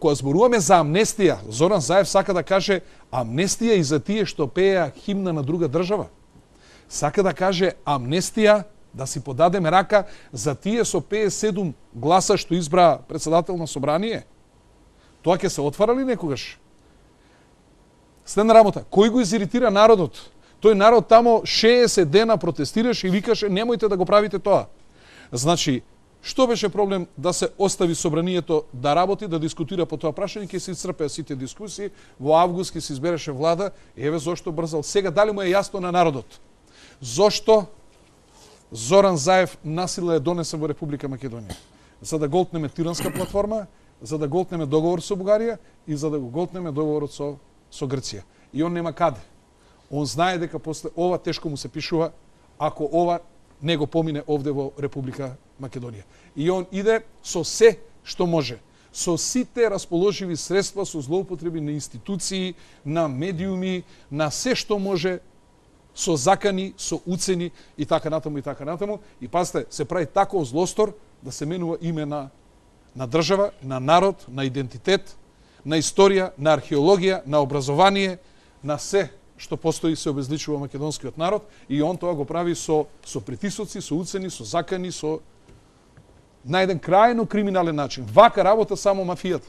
кога зборуваме за амнестија, Зоран Заев сака да каже амнестија и за тие што пееа химна на друга држава. Сака да каже амнестија, да си подадеме рака за тие со 57 гласа што избра председател на собрание. Тоа ќе се отвара ли некогаш? Следна работа, кој го изиритира народот? Тој народ тамо 60 дена протестираше и викаше немојте да го правите тоа. Значи, што беше проблем да се остави собранието да работи, да дискутира по тоа прашање, ќе се исцрпеа сите дискусии, во август ќе се избереше влада, еве зошто брзал. Сега дали му е јасно на народот? Зошто Зоран Заев насила е донесе во Република Македонија? За да голтнеме тиранска платформа, за да голтнеме договор со Бугарија и за да го голтнеме договорот со Грција. И он нема каде. Он знае дека после ова тешко му се пишува ако ова не го помине овде во Република Македонија. И он иде со се што може. Со сите расположиви средства, со злоупотреби на институции, на медиуми, на се што може, со закани, со уцени и така натаму и така натаму. И пазите, се прави таков злостор да се менува име на држава, на народ, на идентитет, на историја, на археологија, на образование, на се што постои се обезличува македонскиот народ и он тоа го прави со притисоци, со уцени, со закани, на еден крајно криминален начин. Вака работа само мафијата.